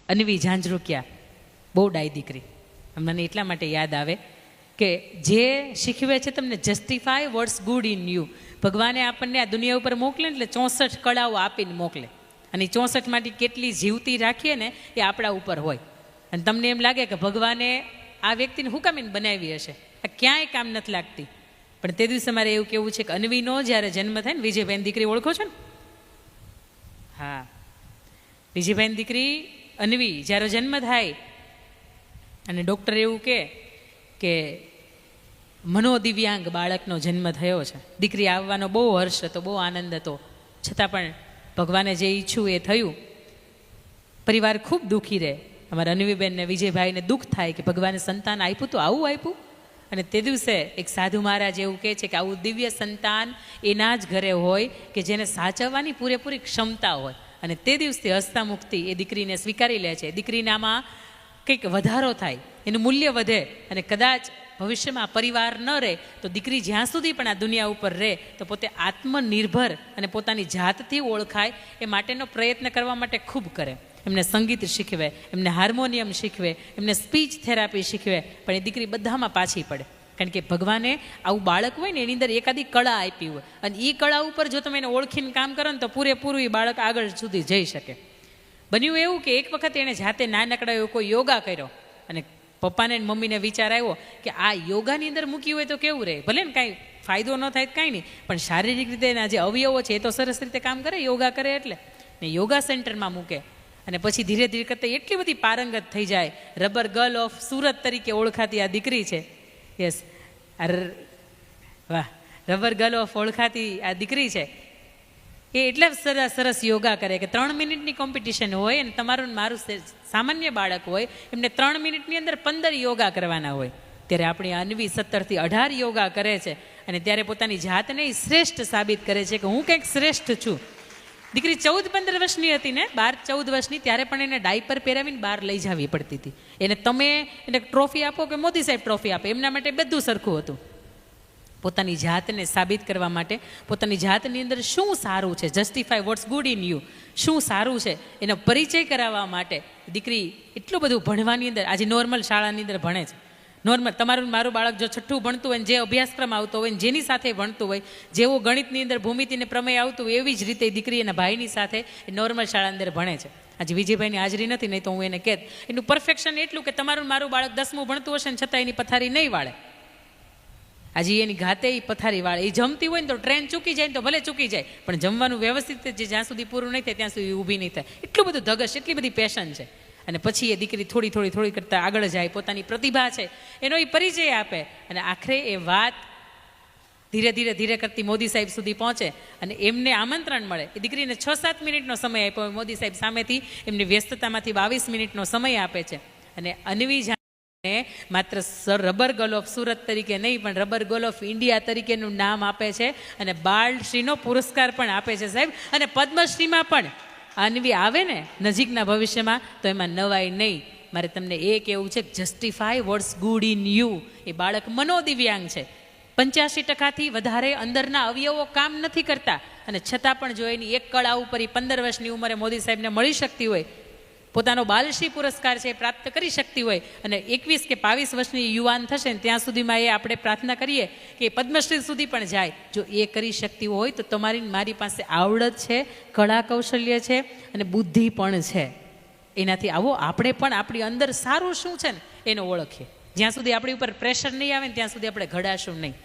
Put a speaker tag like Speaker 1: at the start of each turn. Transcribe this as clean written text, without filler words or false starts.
Speaker 1: અન્વી ઝાંઝરૂકિયા, બહુ ડાઈ દીકરી. મને એટલા માટે યાદ આવે કે જે શીખવે છે તમને justify what's good in you. ભગવાને આપણને આ દુનિયા ઉપર મોકલે ને એટલે 64 કળાઓ આપીને મોકલે, અને 64 માંથી કેટલી જીવતી રાખીએ ને એ આપણા ઉપર હોય. અને તમને એમ લાગે કે ભગવાને આ વ્યક્તિને હું કામ એને બનાવી હશે, આ ક્યાંય કામ નથી લાગતી. પણ તે દિવસે મારે એવું કેવું છે કે અન્વીનો જ્યારે જન્મ થાય ને, વિજયભાઈની દીકરી ઓળખો છો ને? હા, વિજયભાઈની દીકરી અન્વી જ્યારે જન્મ થાય અને ડૉક્ટર એવું કે મનોદિવ્યાંગ બાળકનો જન્મ થયો છે. દીકરી આવવાનો બહુ હર્ષ હતો, બહુ આનંદ હતો, છતાં પણ ભગવાને જે ઈચ્છું એ થયું. પરિવાર ખૂબ દુઃખી રહે. અમારા અન્વીબેનને વિજયભાઈને દુઃખ થાય કે ભગવાને સંતાન આપ્યું તો આવું આપ્યું. અને તે દિવસે એક સાધુ મહારાજ એવું કહે છે કે આવું દિવ્ય સંતાન એના જ ઘરે હોય કે જેને સાચવવાની પૂરેપૂરી ક્ષમતા હોય. અને તે દિવસથી હસતા મુક્તિ એ દીકરીને સ્વીકારી લે છે. દીકરીનામાં કંઈક વધારો થાય, એનું મૂલ્ય વધે, અને કદાચ ભવિષ્યમાં પરિવાર ન રહે તો દીકરી જ્યાં સુધી પણ આ દુનિયા ઉપર રહે તો પોતે આત્મનિર્ભર અને પોતાની જાતથી ઓળખાય એ માટેનો પ્રયત્ન કરવા માટે ખૂબ કરે. એમને સંગીત શીખવે, એમને હાર્મોનિયમ શીખવે, એમને સ્પીચ થેરાપી શીખવે, પણ એ દીકરી બધામાં પાછી પડે. કારણ કે ભગવાને આવું બાળક હોય ને એની અંદર એકાદી કળા આપી હોય, અને એ કળા ઉપર જો તમે એને ઓળખીને કામ કરો ને તો પૂરેપૂરું એ બાળક આગળ સુધી જઈ શકે. બન્યું એવું કે એક વખત એણે જાતે નાનકડા એવો કોઈ યોગા કર્યો, અને પપ્પાને મમ્મીને વિચાર આવ્યો કે આ યોગાની અંદર મૂકી હોય તો કેવું રહે. ભલે ને કાંઈ ફાયદો ન થાય કાંઈ નહીં, પણ શારીરિક રીતે એના જે અવયવો છે એ તો સરસ રીતે કામ કરે યોગા કરે એટલે. ને યોગા સેન્ટરમાં મૂકે, અને પછી ધીરે ધીરે કરતાં એટલી બધી પારંગત થઈ જાય. રબર ગર્લ ઓફ સુરત તરીકે ઓળખાતી આ દીકરી છે. યસ, વાહ, રબર ગર્લ ઓફ ઓળખાતી આ દીકરી છે. એ એટલા સરસ સરસ યોગા કરે કે 3 મિનિટની કોમ્પિટિશન હોય, અને તમારું મારું સામાન્ય બાળક હોય એમને 3 મિનિટની અંદર 15 યોગા કરવાના હોય. ત્યારે આપણી અન્વી 17 થી 18 યોગા કરે છે, અને ત્યારે પોતાની જાતને શ્રેષ્ઠ સાબિત કરે છે કે હું કંઈક શ્રેષ્ઠ છું. દીકરી 14-15 વર્ષની હતી ને, 12-14 વર્ષની, ત્યારે પણ એને ડાયપર પહેરાવીને બહાર લઈ જવી પડતી હતી. એને તમે એને ટ્રોફી આપો કે મોદી સાહેબ ટ્રોફી આપે, એમના માટે બધું સરખું હતું. પોતાની જાતને સાબિત કરવા માટે, પોતાની જાતની અંદર શું સારું છે, justify what's good in you, શું સારું છે એનો પરિચય કરાવવા માટે દીકરી એટલું બધું ભણવાની અંદર, આજે નોર્મલ શાળાની અંદર ભણે છે. નોર્મલ તમારું મારું બાળક જો 6ઠ્ઠું ભણતું હોય, જે અભ્યાસક્રમ આવતો હોય, જેની સાથે ભણતું હોય, જેવો ગણિતની અંદર ભૂમિતિને પ્રમેય આવતું હોય, એવી જ રીતે દીકરી એના ભાઈની સાથે નોર્મલ શાળાની અંદર ભણે છે. આજે વિજયભાઈની હાજરી નથી, નહીં તો હું એને કહેત. એનું પરફેક્શન એટલું કે તમારું મારું બાળક 10મું ભણતું હશે ને છતાં એની પથારી નહીં વાળે. આજે એની ઘાતે એ પથારી વાળે. એ જમતી હોય ને તો ટ્રેન ચૂકી જાય ને તો ભલે ચૂકી જાય, પણ જમવાનું વ્યવસ્થિત જ્યાં સુધી પૂરું નહીં થાય ત્યાં સુધી ઊભી નહીં થાય. એટલું બધું ધગશ, એટલી બધી પેશન છે. અને પછી એ દીકરી થોડી કરતાં આગળ જાય, પોતાની પ્રતિભા છે એનો એ પરિચય આપે, અને આખરે એ વાત ધીરે કરતી મોદી સાહેબ સુધી પહોંચે, અને એમને આમંત્રણ મળે. એ દીકરીને 6-7 મિનિટનો સમય આપ્યો, મોદી સાહેબ સામેથી એમની વ્યસ્તતામાંથી 22 મિનિટનો સમય આપે છે. અને અન્વી માત્ર રબર ગર્લ ઓફ સુરત તરીકે નહીં, પણ રબર ગર્લ ઓફ ઇન્ડિયા તરીકેનું નામ આપે છે, અને બાળશ્રીનો પુરસ્કાર પણ આપે છે સાહેબ. અને પદ્મશ્રીમાં પણ અન્વી આવે ને નજીકના ભવિષ્યમાં તો એમાં નવાઈ નહીં. મારે તમને એ કહેવું છે, justify what's good in you. એ બાળક મનોદિવ્યાંગ છે, 85% વધારે અંદરના અવયવો કામ નથી કરતા, અને છતાં પણ જો એની એક કળા ઉપર 15 વર્ષની ઉંમરે મોદી સાહેબને મળી શકતી હોય, પોતાનો બાલશ્રી પુરસ્કાર છે એ પ્રાપ્ત કરી શકતી હોય, અને 21 કે 22 વર્ષની યુવાન થશે ને ત્યાં સુધીમાં એ આપણે પ્રાર્થના કરીએ કે પદ્મશ્રી સુધી પણ જાય. જો એ કરી શકતી હોય તો તમારી મારી પાસે આવડત છે, કળા કૌશલ્ય છે, અને બુદ્ધિ પણ છે. એનાથી આવો આપણે પણ આપણી અંદર સારું શું છે ને એને ઓળખીએ. જ્યાં સુધી આપણી ઉપર પ્રેશર નહીં આવે ને ત્યાં સુધી આપણે ઘડાશું નહીં.